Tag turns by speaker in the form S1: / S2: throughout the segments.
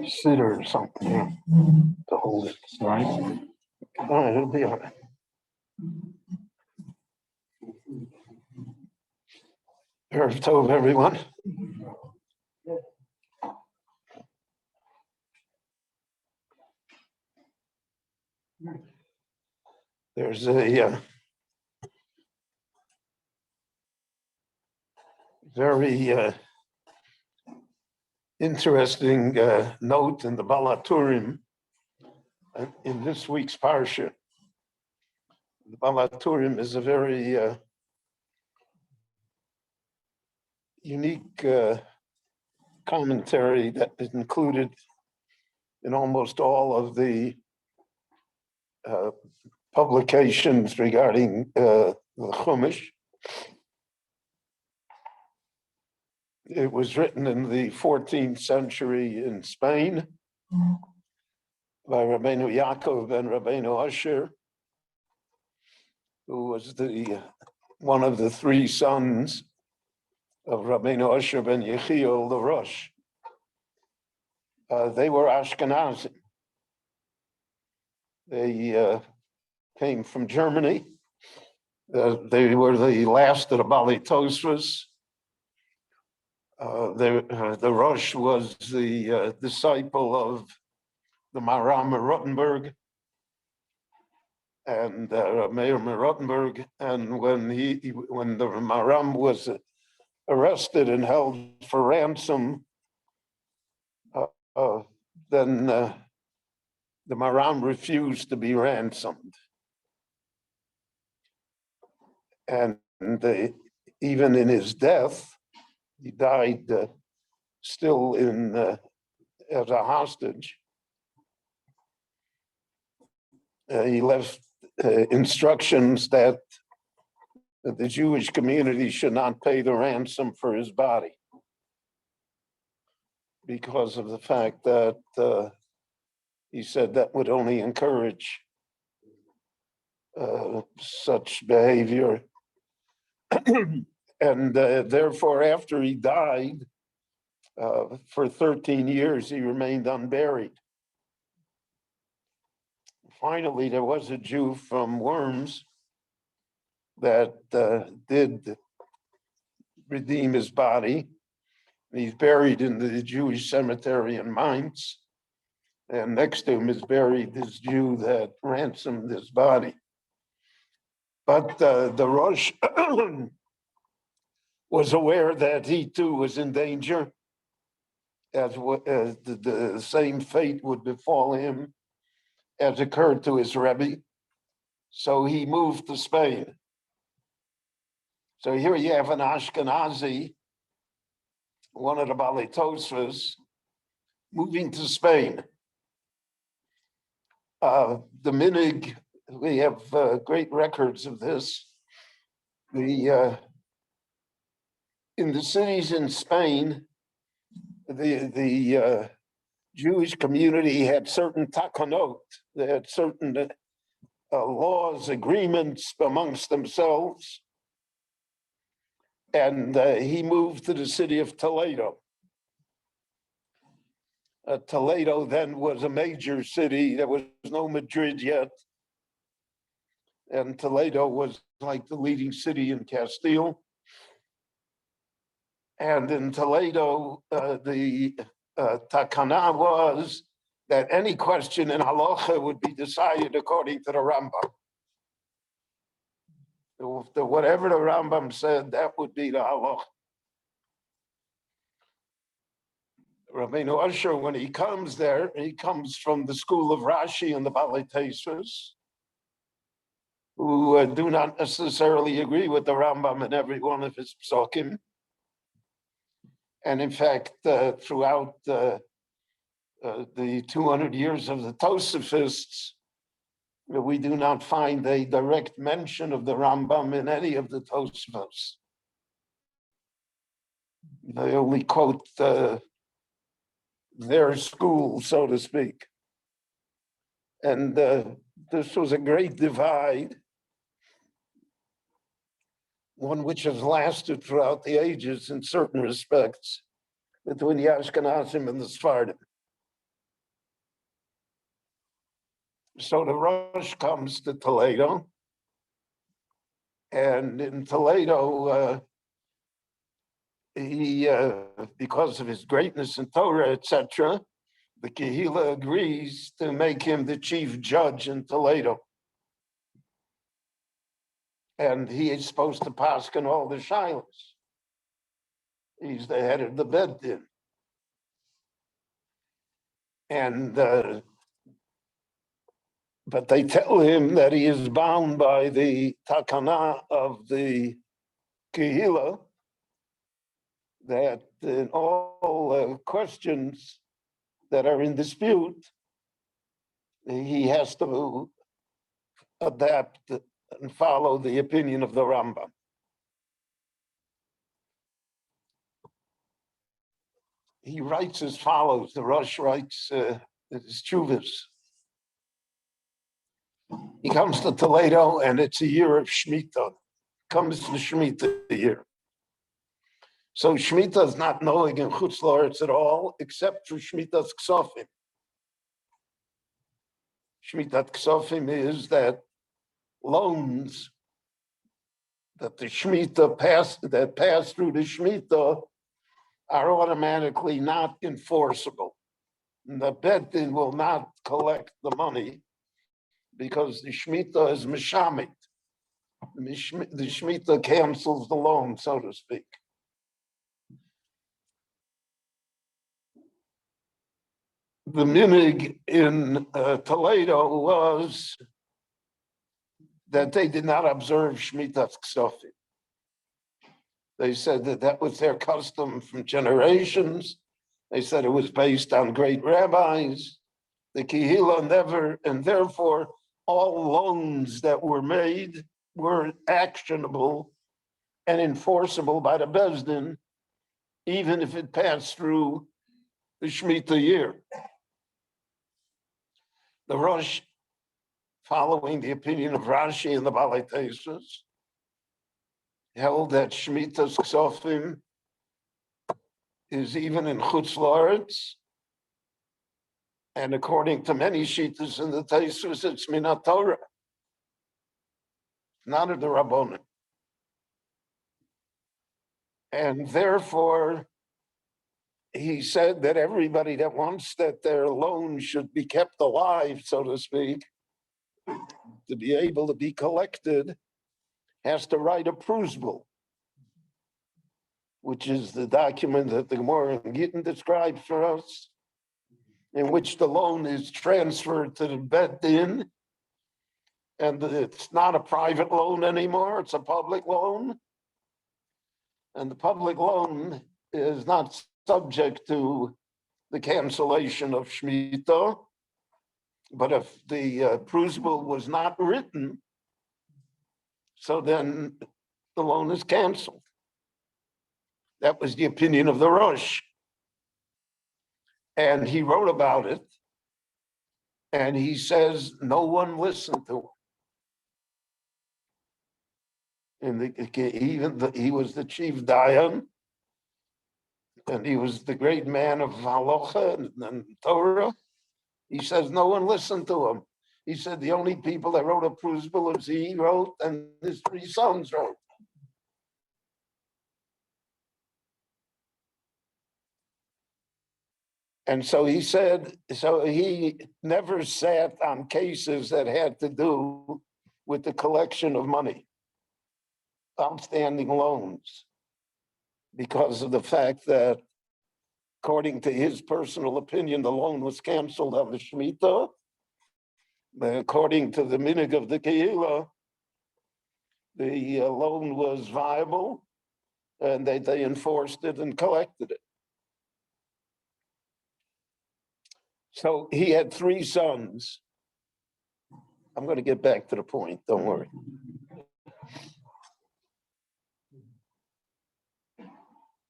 S1: Sit or something to hold it, right? All right, it'll be all right. Erev Tov, everyone. There's a very interesting note in the Balaturim in this week's parsha. The Balaturim is a very unique commentary that is included in almost all of the publications regarding the Chumash. It was written in the 14th century in Spain by Rabbeinu Yaakov ben Rabbeinu Shiur, who was one of the three sons of Rabbeinu Shiur ben Yechiel the Rosh. They were Ashkenazi. They came from Germany. They were the last of the Bali Tosfos. The Rosh was the disciple of the Maram of Rottenburg and Mayor Rottenburg. And when the Maram was arrested and held for ransom, then the Maram refused to be ransomed. And even in his death, he died still as a hostage. He left instructions that the Jewish community should not pay the ransom for his body because of the fact that he said that would only encourage such behavior. And therefore, after he died, for 13 years, he remained unburied. Finally, there was a Jew from Worms that did redeem his body. He's buried in the Jewish cemetery in Mainz. And next to him is buried this Jew that ransomed his body. But the Rosh was aware that he too was in danger, as the same fate would befall him as occurred to his Rebbe. So he moved to Spain. So here you have an Ashkenazi, one of the Bali Tosfos, moving to Spain. The Minig, we have great records of this. In the cities in Spain, the Jewish community had certain takanot. They had certain laws, agreements amongst themselves. And he moved to the city of Toledo. Toledo then was a major city. There was no Madrid yet. And Toledo was like the leading city in Castile. And in Toledo, the takana was that any question in halacha would be decided according to the Rambam. Whatever the Rambam said, that would be the halacha. Rabbeinu Shiur, when he comes there, he comes from the school of Rashi and the Bali Tosfos, who do not necessarily agree with the Rambam in every one of his psukim. And in fact, throughout the 200 years of the Tosafists, we do not find a direct mention of the Rambam in any of the Tosafos. They only quote their school, so to speak. And this was a great divide, one which has lasted throughout the ages in certain respects, between the Ashkenazim and the Sephardim. So the Rosh comes to Toledo, and in Toledo, he, because of his greatness in Torah, etc., the Kehillah agrees to make him the chief judge in Toledo. And he is supposed to paskin all the shilos. He's the head of the Beit Din. And but they tell him that he is bound by the takana of the Kehillah, that in all questions that are in dispute, he has to adapt and follow the opinion of the Rambam. He writes as follows. The Rosh writes his Chuvas. He comes to Toledo, and it's a year of Shemitah. Comes to the Shemitah year. So Shemitah is not knowing in Chutz La'aretz at all, except for Shemitah's Ksofim. Shemitah Ksofim is that loans that the Shemitah that pass through the Shemitah are automatically not enforceable. And the Beit Din will not collect the money because the Shemitah is Mishamit. The Shemitah cancels the loan, so to speak. The minig in Toledo was that they did not observe Shemitah Ksofim. They said that that was their custom from generations. They said it was based on great rabbis. The Kehillah never, and therefore all loans that were made were actionable and enforceable by the Beis Din, even if it passed through the Shemitah year. The Rosh, following the opinion of Rashi and the Balei Tosfos, held that Shemitah's Ksofim is even in Chutz La'aretz, and according to many Shittas in the Tosfos, it's Minat Torah, not of the Rabbonim. And therefore, he said that everybody that wants that their loan should be kept alive, so to speak, to be able to be collected, has to write a prusbul, which is the document that the Gemara in Gittin describes for us, in which the loan is transferred to the Beit Din, and it's not a private loan anymore, it's a public loan. And the public loan is not subject to the cancellation of Shemitah, but if the prusbul was not written, so then the loan is canceled. That was the opinion of the Rosh. And he wrote about it, and he says no one listened to him. He was the chief dayan, and he was the great man of halacha and Torah. He says no one listened to him. He said the only people that wrote a prusbul is he wrote and his three sons wrote. And so he said, so he never sat on cases that had to do with the collection of money, outstanding loans, because of the fact that, according to his personal opinion, the loan was canceled on the Shemitah. But according to the minig of the Kehillah, the loan was viable, and they enforced it and collected it. So he had three sons. I'm going to get back to the point, don't worry.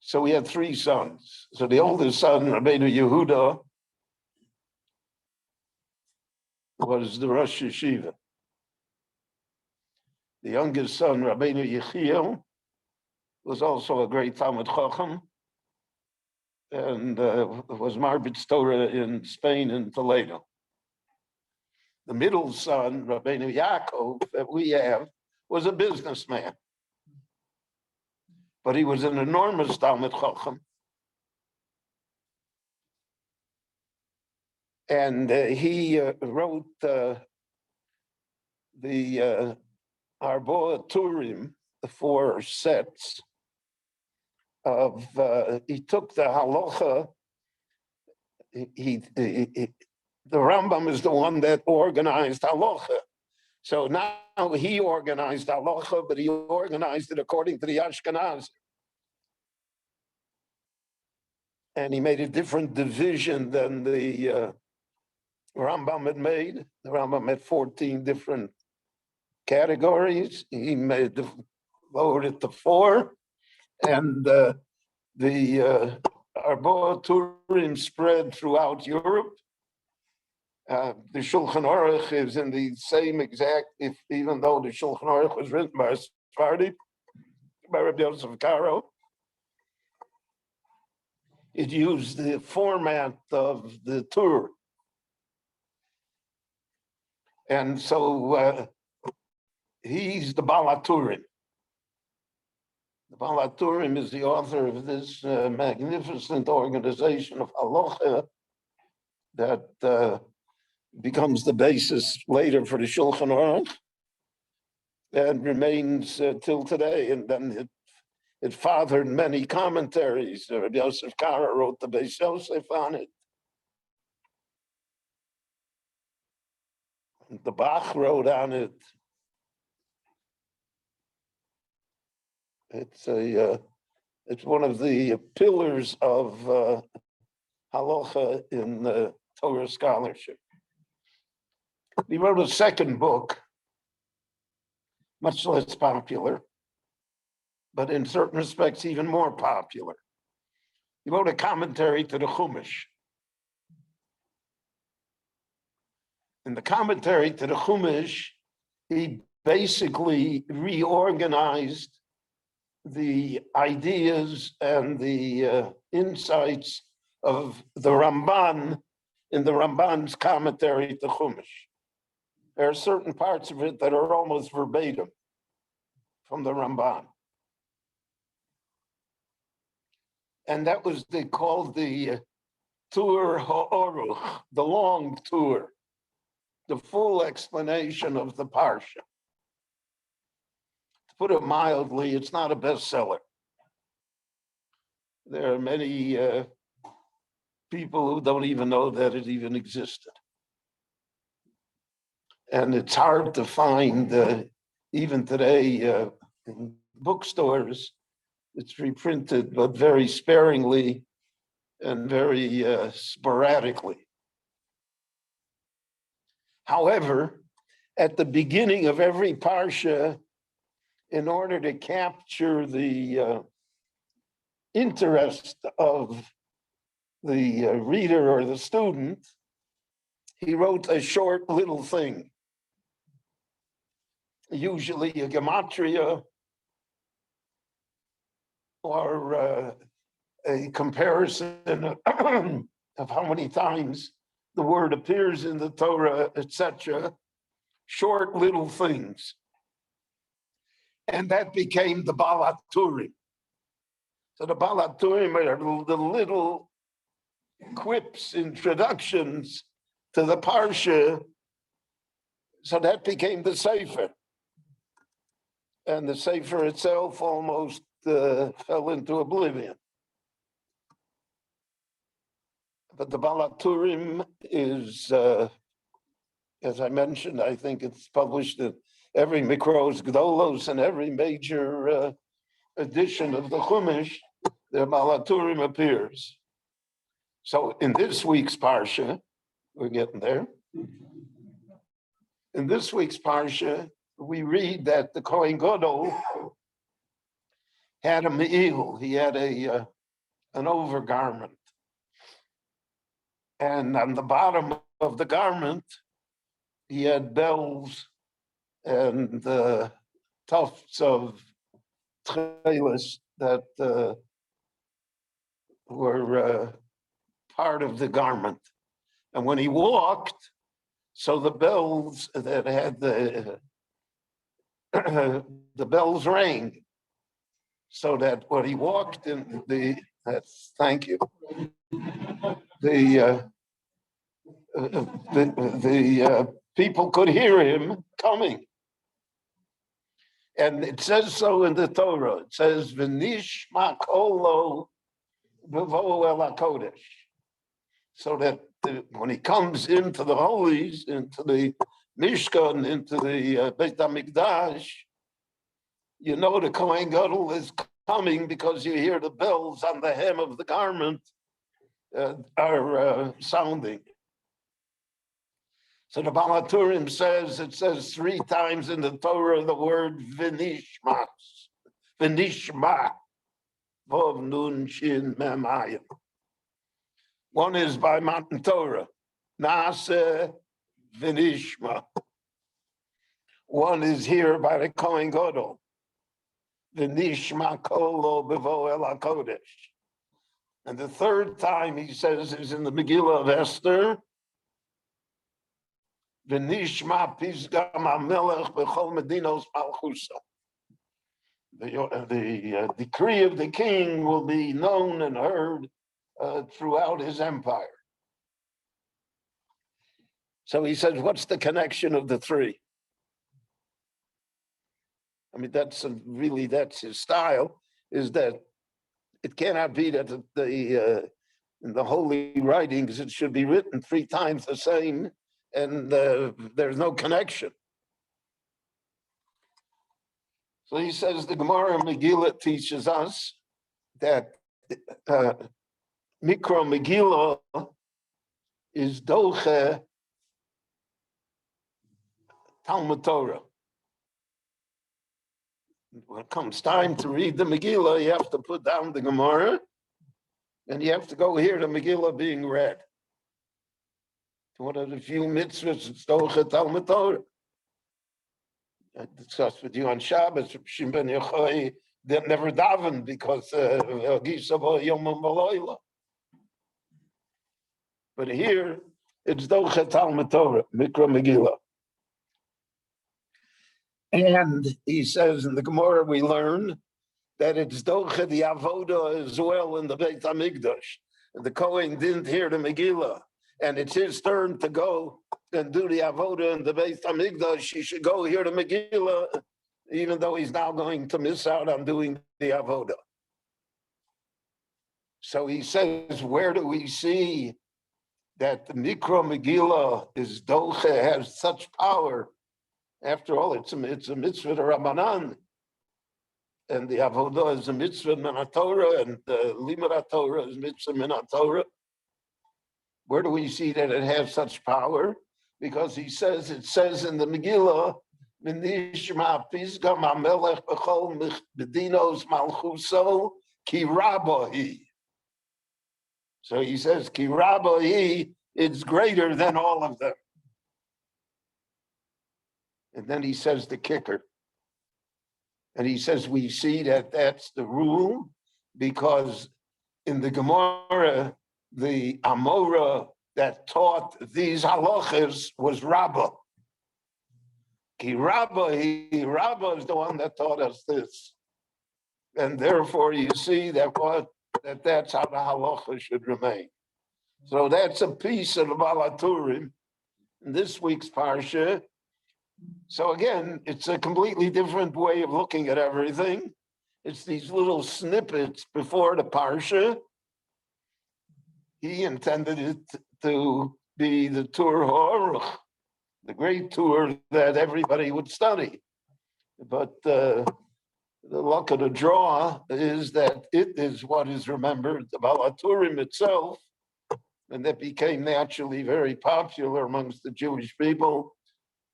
S1: So he had three sons. So the oldest son, Rabbeinu Yehuda, was the Rosh Yeshiva. The youngest son, Rabbeinu Yechiel, was also a great Talmid Chacham and was Marbitz Torah in Spain and Toledo. The middle son, Rabbeinu Yaakov, that we have, was a businessman. But he was an enormous Talmid Chacham. And he wrote the Arboa Turim, the 4 sets of, he took the halacha, the Rambam is the one that organized halacha. So now he organized halacha, but he organized it according to the Ashkenaz. And he made a different division than the Rambam had made. The Rambam had 14 different categories. He lowered it to 4. And the Arboa Turim spread throughout Europe. The Shulchan Aruch is in the same exact, even though the Shulchan Aruch was written by Sephardi, by Rabbi Yosef Karo, it used the format of the Tur. And so he's the Balaturim. The Balaturim is the author of this magnificent organization of halacha that becomes the basis later for the Shulchan Aruch and remains till today. And then it fathered many commentaries. Rabbi Yosef Kara wrote the Beis Yosef on it. The Bach wrote on it. It's one of the pillars of halacha in Torah scholarship. He wrote a second book, much less popular, but in certain respects even more popular. He wrote a commentary to the Chumash. In the commentary to the Chumash, he basically reorganized the ideas and the insights of the Ramban in the Ramban's commentary to Chumash. There are certain parts of it that are almost verbatim from the Ramban. And that was called the Tur HaOruch, the long tour, the full explanation of the Parsha. To put it mildly, it's not a bestseller. There are many people who don't even know that it even existed. And it's hard to find, even today, in bookstores, it's reprinted, but very sparingly and very sporadically. However, at the beginning of every Parsha, in order to capture the interest of the reader or the student, he wrote a short little thing, usually a gematria or a comparison of how many times the word appears in the Torah, etc. Short little things. And that became the Balaturim. So the Balaturim are the little quips, introductions to the Parsha. So that became the Sefer. And the Sefer itself almost fell into oblivion. But the Balaturim is, as I mentioned, I think it's published in every Mikros Gdolos and every major edition of the Chumash, the Balaturim appears. So in this week's Parsha, We're getting there. In this week's parsha, we read that the Kohen Gadol had a me'il. He had an overgarment. And on the bottom of the garment, he had bells and tufts of tchelis that were part of the garment. And when he walked, so the bells that had the bells rang, so that when he walked in thank you, the people could hear him coming. And it says so in the Torah. It says, "V'nishma kolo b'vo el hakodesh," so that when he comes into the holies, into the Mishkan, into the Beit HaMikdash, you know the Kohen Gadol is coming because you hear the bells on the hem of the garment are sounding. So the Baal HaTurim says, it says 3 times in the Torah the word v'nishma, vov nun shin mem ayin. One is by Matan Torah, Naaseh v'nishma. One is here by the Kohen Gadol, v'nishma kolo b'vo el hakodesh. And the 3rd time he says is in the Megillah of Esther, v'nishma pisgam hamelech b'chol medinos malchuso. The decree of the king will be known and heard throughout his empire. So he says, what's the connection of the 3? I mean, that's his style, is that it cannot be that in the holy writings, it should be written 3 times the same, and there's no connection. So he says the Gemara Megillah teaches us that Mikra Megillah is doche Talmud Torah. When it comes time to read the Megillah, you have to put down the Gemara, and you have to go hear the Megillah being read. One of the few mitzvahs, it's doche Talmud Torah. I discussed with you on Shabbos, Shimon ben Yochai never davened because but here it's doche Talmud Torah, Mikra Megillah. And he says in the Gemara we learn that it's doche the avoda as well in the Beit HaMikdash. The Kohen didn't hear the Megillah, and it's his turn to go and do the avoda in the Beit HaMikdash. He should go hear the Megillah, even though he's now going to miss out on doing the avoda. So he says, where do we see that the Mikra Megillah is doche, has such power? After all, it's a mitzvah to Rabbanan, and the avodah is a mitzvah min Torah, and the limud Torah is mitzvah min Torah. Where do we see that it has such power? Because it says in the Megillah, "V'nishma pisgam hamelech b'chol medinos malchuso ki rabba hi." So he says, "Ki rabba hi," it's greater than all of them. And then he says the kicker. And he says we see that that's the rule because in the Gemara, the Amora that taught these halachas was Rabbah. Rabbah is the one that taught us this. And therefore you see that's how the halacha should remain. So that's a piece of the Baal HaTurim in this week's parsha. So again, it's a completely different way of looking at everything. It's these little snippets before the parsha. He intended it to be the Tur HaOruch, the great tour that everybody would study. But the luck of the draw is that it is what is remembered. The Baal HaTurim itself and that became naturally very popular amongst the Jewish people.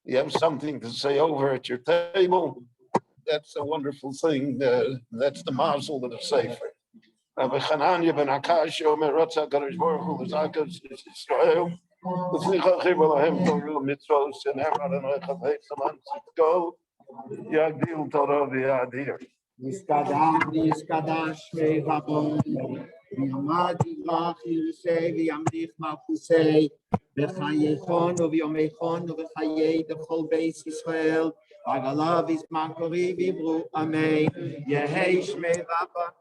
S1: You have something to say over at your table. That's a wonderful thing. That's the mazel of the Sefer. Rabbi Hananya ben Akash Omer Ratzah Kadosh Baruch Hu L'Zakas Yisrael L'Slicha Chiv Lahem Torah Mitzvos Shenem Adonai Chavei Saman Tzidko Yagdil Torah V'Yadir.
S2: Niskadash Rabon V'Yamad Yivach Yirusei V'Yamdich Malchusei V'Chayechon V'Yomechon V'Chayei D'Chol Beis Yisrael Agalav Isman Kori V'Ibru Amen Yehei Shmei Rabon